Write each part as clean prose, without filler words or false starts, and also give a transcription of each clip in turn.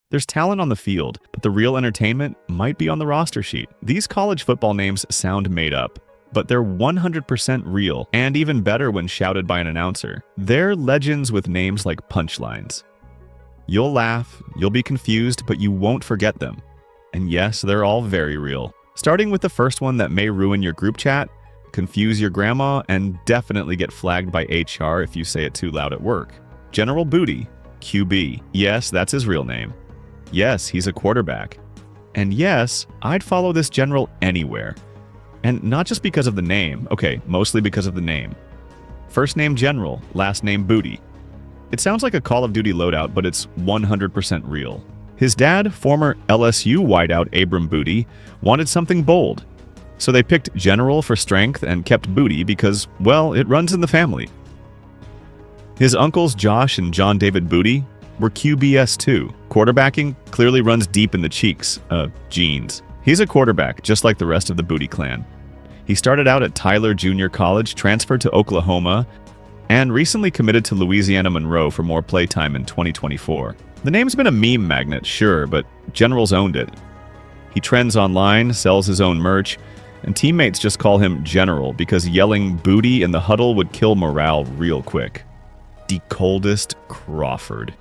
There's talent on the field, but the real entertainment might be on the roster sheet. These college football names sound made up, but they're 100% real, and even better when shouted by an announcer. They're legends with names like punchlines. You'll laugh, you'll be confused, but you won't forget them. And yes, they're all very real. Starting with the first one that may ruin your group chat, confuse your grandma, and definitely get flagged by HR if you say it too loud at work. General Booty, QB. Yes, that's his real name. Yes, he's a quarterback. And yes, I'd follow this general anywhere. And not just because of the name. Okay, mostly because of the name. First name General, last name Booty. It sounds like a Call of Duty loadout, but it's 100% real. His dad, former LSU wideout Abram Booty, wanted something bold. So they picked General for strength and kept Booty because, well, it runs in the family. His uncles Josh and John David Booty were QBS too. Quarterbacking clearly runs deep in the cheeks, genes. He's a quarterback, just like the rest of the Booty clan. He started out at Tyler Junior College, transferred to Oklahoma, and recently committed to Louisiana Monroe for more playtime in 2024. The name's been a meme magnet, sure, but General's owned it. He trends online, sells his own merch, and teammates just call him General because yelling Booty in the huddle would kill morale real quick. The coldest Crawford.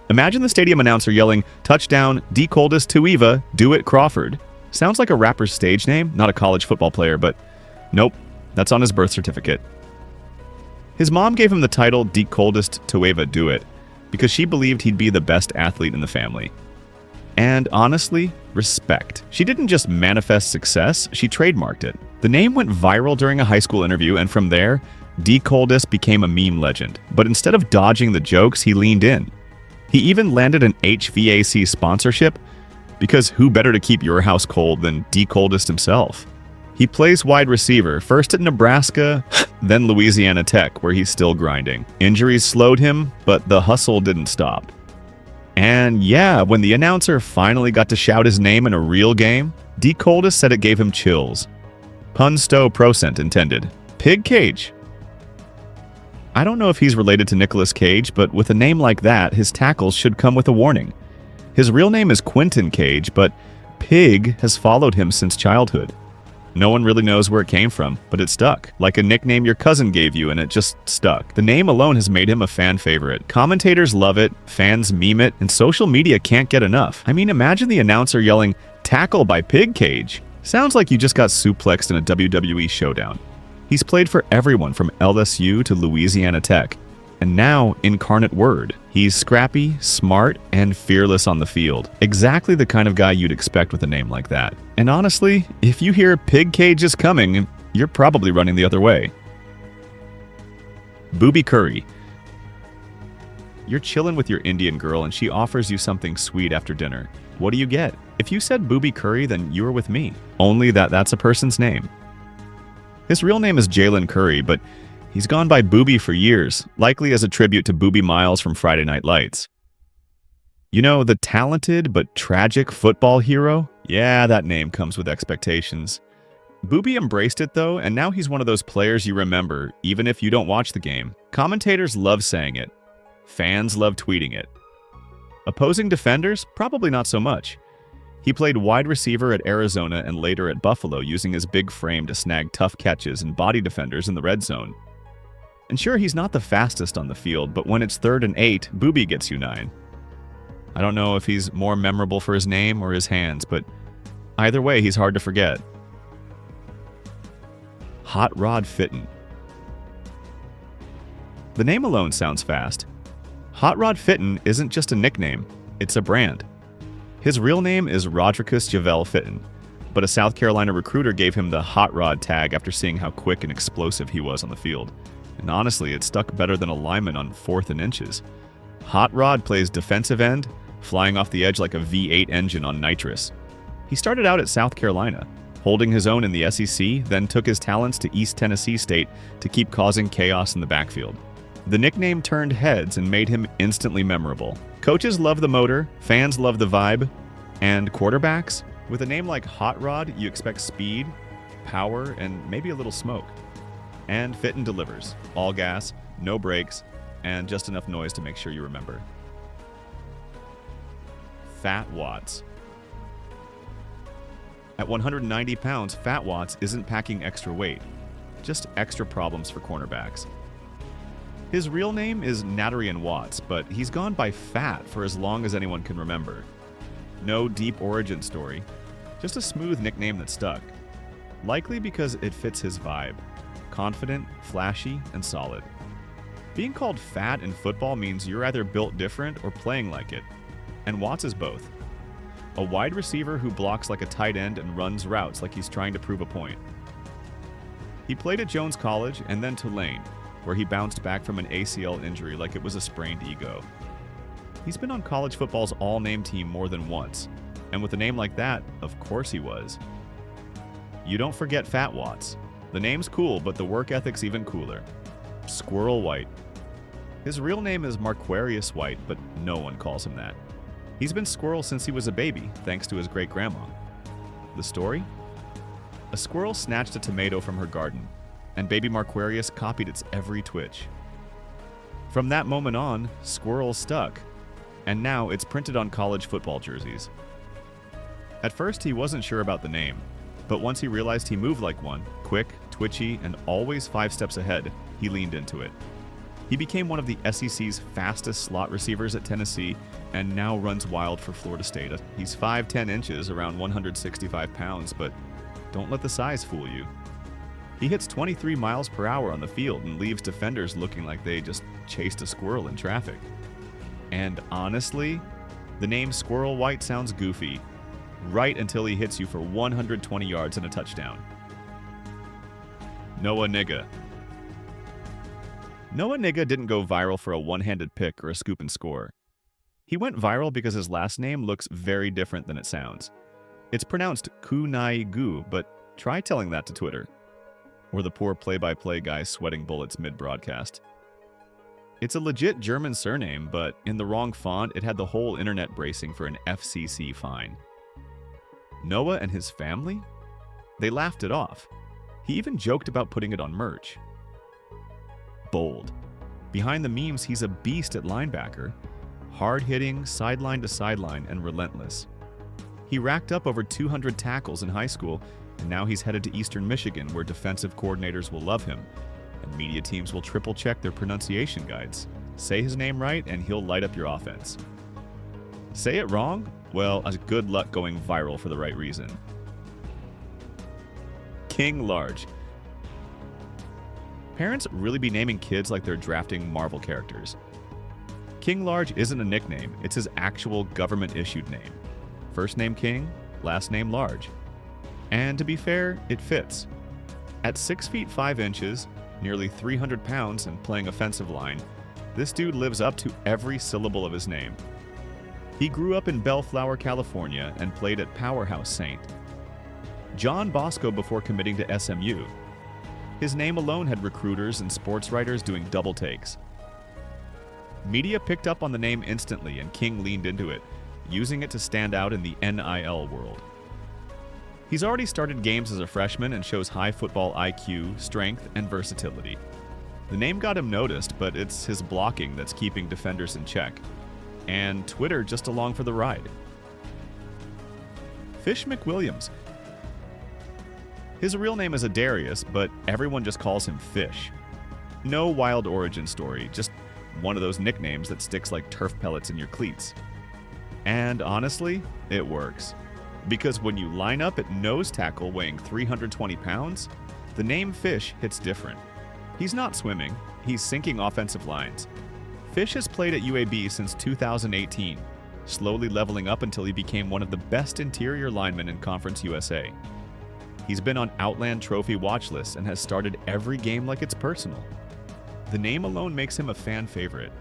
Imagine the stadium announcer yelling, "Touchdown, D coldest Tuiva, do it Crawford." Sounds like a rapper's stage name, not a college football player, but nope, that's on his birth certificate. His mom gave him the title D coldest Tuiva do it because she believed he'd be the best athlete in the family. And honestly, respect. She didn't just manifest success, she trademarked it. The name went viral during a high school interview, and from there, D coldest became a meme legend. But instead of dodging the jokes, he leaned in. He even landed an HVAC sponsorship because who better to keep your house cold than D coldest himself? He plays wide receiver, first at Nebraska, then Louisiana Tech, where he's still grinding. Injuries slowed him, but the hustle didn't stop. And yeah, when the announcer finally got to shout his name in a real game, D coldest said it gave him chills. Pun sto procent intended. Pig Cage. I don't know if he's related to Nicolas Cage, but with a name like that, his tackles should come with a warning. His real name is Quentin Cage, but Pig has followed him since childhood. No one really knows where it came from, but it stuck. Like a nickname your cousin gave you and it just stuck. The name alone has made him a fan favorite. Commentators love it, fans meme it, and social media can't get enough. I mean, imagine the announcer yelling, "Tackle by Pig Cage." Sounds like you just got suplexed in a WWE showdown. He's played for everyone from LSU to Louisiana Tech, and now Incarnate Word. He's scrappy, smart, and fearless on the field. Exactly the kind of guy you'd expect with a name like that. And honestly, if you hear Pig Cage is coming, you're probably running the other way. Booby Curry. You're chilling with your Indian girl and she offers you something sweet after dinner. What do you get? If you said Booby Curry, then you were with me. Only that's a person's name. His real name is Jalen Curry, but he's gone by Booby for years, likely as a tribute to Booby Miles from Friday Night Lights. You know, the talented but tragic football hero? Yeah, that name comes with expectations. Booby embraced it though, and now he's one of those players you remember, even if you don't watch the game. Commentators love saying it. Fans love tweeting it. Opposing defenders? Probably not so much. He played wide receiver at Arizona and later at Buffalo, using his big frame to snag tough catches and body defenders in the red zone. And sure, he's not the fastest on the field, but when it's 3rd and 8, Booby gets you 9. I don't know if he's more memorable for his name or his hands, but either way, he's hard to forget. Hot Rod Fitton. The name alone sounds fast. Hot Rod Fitton isn't just a nickname, it's a brand. His real name is Rodricus Javel Fitton, but a South Carolina recruiter gave him the Hot Rod tag after seeing how quick and explosive he was on the field. And honestly, it stuck better than a lineman on 4th and inches. Hot Rod plays defensive end, flying off the edge like a V8 engine on nitrous. He started out at South Carolina, holding his own in the SEC, then took his talents to East Tennessee State to keep causing chaos in the backfield. The nickname turned heads and made him instantly memorable. Coaches love the motor, fans love the vibe, and quarterbacks? With a name like Hot Rod, you expect speed, power, and maybe a little smoke. And Fitton delivers. All gas, no brakes, and just enough noise to make sure you remember. Fat Watts. At 190 pounds, Fat Watts isn't packing extra weight, just extra problems for cornerbacks. His real name is Natarian Watts, but he's gone by Fat for as long as anyone can remember. No deep origin story, just a smooth nickname that stuck. Likely because it fits his vibe. Confident, flashy, and solid. Being called fat in football means you're either built different or playing like it. And Watts is both. A wide receiver who blocks like a tight end and runs routes like he's trying to prove a point. He played at Jones College and then Tulane, where he bounced back from an ACL injury like it was a sprained ego. He's been on college football's all-name team more than once, and with a name like that, of course he was. You don't forget Fat Watts. The name's cool, but the work ethic's even cooler. Squirrel White. His real name is Marquarius White, but no one calls him that. He's been Squirrel since he was a baby, thanks to his great-grandma. The story? A squirrel snatched a tomato from her garden, and baby Marquarius copied its every twitch. From that moment on, Squirrel stuck, and now it's printed on college football jerseys. At first, he wasn't sure about the name, but once he realized he moved like one, quick, twitchy, and always 5 steps ahead, he leaned into it. He became one of the SEC's fastest slot receivers at Tennessee and now runs wild for Florida State. He's 5'10 inches, around 165 pounds, but don't let the size fool you. He hits 23 miles per hour on the field and leaves defenders looking like they just chased a squirrel in traffic. And honestly, the name Squirrel White sounds goofy, right until he hits you for 120 yards and a touchdown. Noah Nigga. Noah Nigga didn't go viral for a one-handed pick or a scoop and score. He went viral because his last name looks very different than it sounds. It's pronounced Kunai-gu, but try telling that to Twitter. Or the poor play-by-play guy sweating bullets mid-broadcast. It's a legit German surname, but in the wrong font, it had the whole internet bracing for an FCC fine. Noah and his family? They laughed it off. He even joked about putting it on merch. Bold. Behind the memes, he's a beast at linebacker. Hard-hitting, sideline to sideline, and relentless. He racked up over 200 tackles in high school, and now he's headed to Eastern Michigan, where defensive coordinators will love him, and media teams will triple-check their pronunciation guides. Say his name right, and he'll light up your offense. Say it wrong? Well, good luck going viral for the right reason. King Large. Parents really be naming kids like they're drafting Marvel characters. King Large isn't a nickname, it's his actual government-issued name. First name King, last name Large. And to be fair, it fits. At 6 feet 5 inches, nearly 300 pounds, and playing offensive line, this dude lives up to every syllable of his name. He grew up in Bellflower, California, and played at Powerhouse Saint. John Bosco before committing to SMU. His name alone had recruiters and sports writers doing double takes. Media picked up on the name instantly, and King leaned into it, using it to stand out in the NIL world. He's already started games as a freshman and shows high football IQ, strength, and versatility. The name got him noticed, but it's his blocking that's keeping defenders in check. And Twitter just along for the ride. Fish McWilliams. His real name is Adarius, but everyone just calls him Fish. No wild origin story, just one of those nicknames that sticks like turf pellets in your cleats. And honestly, it works. Because when you line up at nose tackle weighing 320 pounds, the name Fish hits different. He's not swimming, he's sinking offensive lines. Fish has played at UAB since 2018, slowly leveling up until he became one of the best interior linemen in Conference USA. He's been on Outland Trophy watch lists and has started every game like it's personal. The name alone makes him a fan favorite.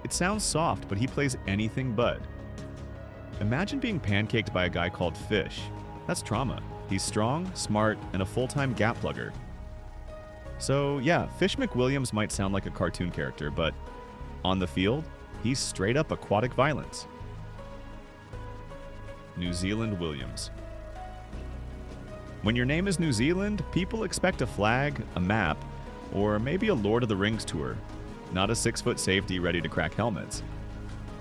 It sounds soft, but he plays anything but. Imagine being pancaked by a guy called Fish. That's trauma. He's strong, smart, and a full-time gap plugger. So yeah, Fish McWilliams might sound like a cartoon character, but on the field, he's straight up aquatic violence. New Zealand Williams. When your name is New Zealand, people expect a flag, a map, or maybe a Lord of the Rings tour, not a 6-foot safety ready to crack helmets.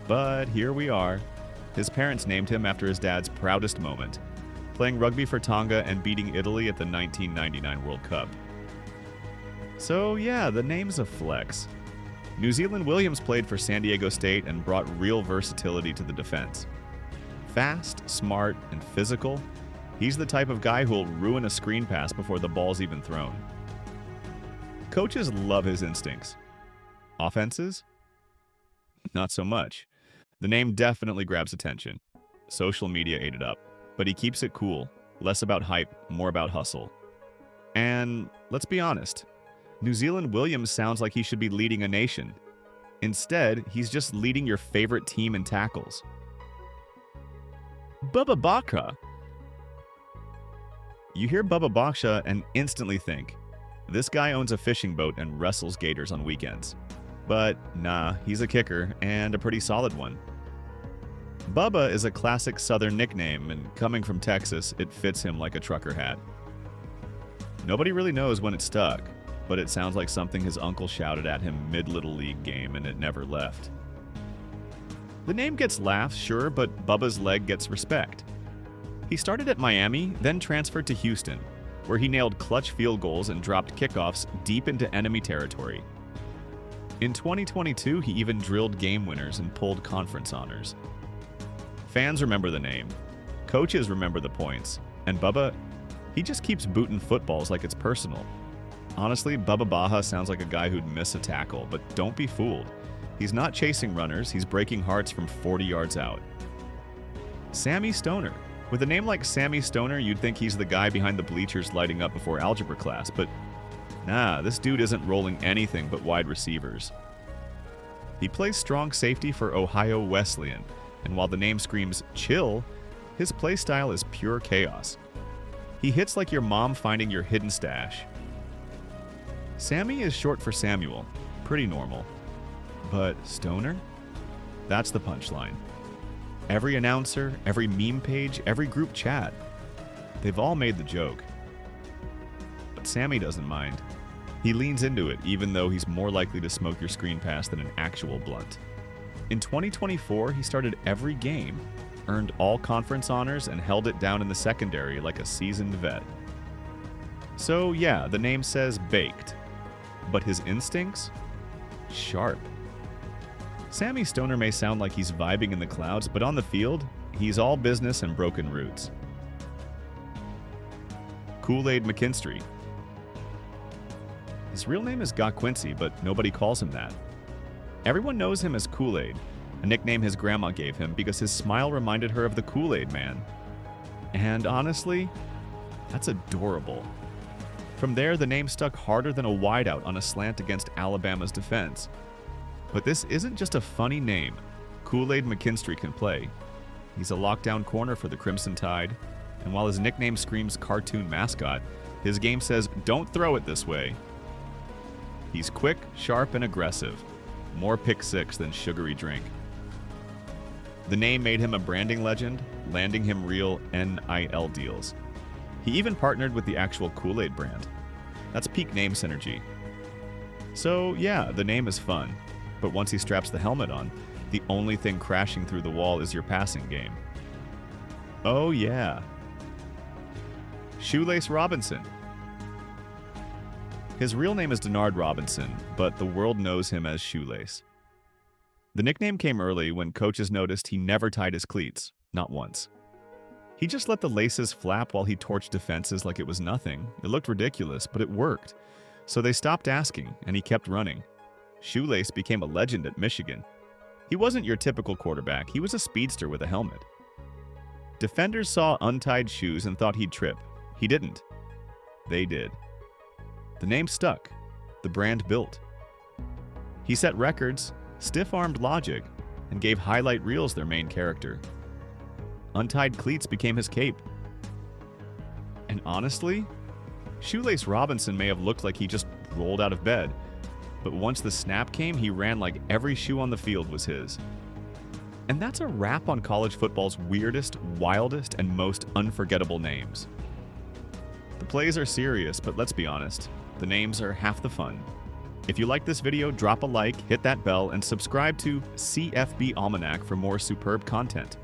But here we are. His parents named him after his dad's proudest moment, playing rugby for Tonga and beating Italy at the 1999 World Cup. So yeah, the name's a flex. New Zealand Williams played for San Diego State and brought real versatility to the defense. Fast, smart, and physical, he's the type of guy who'll ruin a screen pass before the ball's even thrown. Coaches love his instincts. Offenses? Not so much. The name definitely grabs attention. Social media ate it up, but he keeps it cool, less about hype, more about hustle. And let's be honest, New Zealand Williams sounds like he should be leading a nation. Instead, he's just leading your favorite team in tackles. Bubba Baka. You hear Bubba Baka and instantly think, this guy owns a fishing boat and wrestles gators on weekends. But nah, he's a kicker, and a pretty solid one. Bubba is a classic Southern nickname, and coming from Texas, it fits him like a trucker hat. Nobody really knows when it stuck, but it sounds like something his uncle shouted at him mid-Little League game and it never left. The name gets laughs, sure, but Bubba's leg gets respect. He started at Miami, then transferred to Houston, where he nailed clutch field goals and dropped kickoffs deep into enemy territory. In 2022, he even drilled game winners and pulled conference honors. Fans remember the name, coaches remember the points, and Bubba, he just keeps booting footballs like it's personal. Honestly, Bubba Baja sounds like a guy who'd miss a tackle, but don't be fooled. He's not chasing runners, he's breaking hearts from 40 yards out. Sammy Stoner. With a name like Sammy Stoner, you'd think he's the guy behind the bleachers lighting up before algebra class, but nah, this dude isn't rolling anything but wide receivers. He plays strong safety for Ohio Wesleyan, and while the name screams chill, his play style is pure chaos. He hits like your mom finding your hidden stash. Sammy is short for Samuel, pretty normal. But Stoner? That's the punchline. Every announcer, every meme page, every group chat, they've all made the joke. But Sammy doesn't mind. He leans into it even though he's more likely to smoke your screen pass than an actual blunt. In 2024, he started every game, earned all conference honors, and held it down in the secondary like a seasoned vet. So yeah, the name says baked, but his instincts? Sharp. Sammy Stoner may sound like he's vibing in the clouds, but on the field, he's all business and broken roots. Kool-Aid McKinstry. His real name is Got Quincy, but nobody calls him that. Everyone knows him as Kool-Aid, a nickname his grandma gave him because his smile reminded her of the Kool-Aid Man. And honestly, that's adorable. From there, the name stuck harder than a wideout on a slant against Alabama's defense. But this isn't just a funny name. Kool-Aid McKinstry can play. He's a lockdown corner for the Crimson Tide, and while his nickname screams cartoon mascot, his game says, don't throw it this way. He's quick, sharp, and aggressive. More pick six than sugary drink. The name made him a branding legend, landing him real NIL deals. He even partnered with the actual Kool-Aid brand. That's peak name synergy. So yeah, the name is fun, but once he straps the helmet on, the only thing crashing through the wall is your passing game. Oh yeah. Shoelace Robinson. His real name is Denard Robinson, but the world knows him as Shoelace. The nickname came early when coaches noticed he never tied his cleats, not once. He just let the laces flap while he torched defenses like it was nothing. It looked ridiculous, but it worked. So they stopped asking, and he kept running. Shoelace became a legend at Michigan. He wasn't your typical quarterback, he was a speedster with a helmet. Defenders saw untied shoes and thought he'd trip. He didn't. They did. The name stuck. The brand built. He set records, stiff-armed logic, and gave highlight reels their main character. Untied cleats became his cape. And honestly, Shoelace Robinson may have looked like he just rolled out of bed, but once the snap came, he ran like every shoe on the field was his. And that's a wrap on college football's weirdest, wildest, and most unforgettable names. The plays are serious, but let's be honest, the names are half the fun. If you like this video, drop a like, hit that bell, and subscribe to CFB Almanac for more superb content.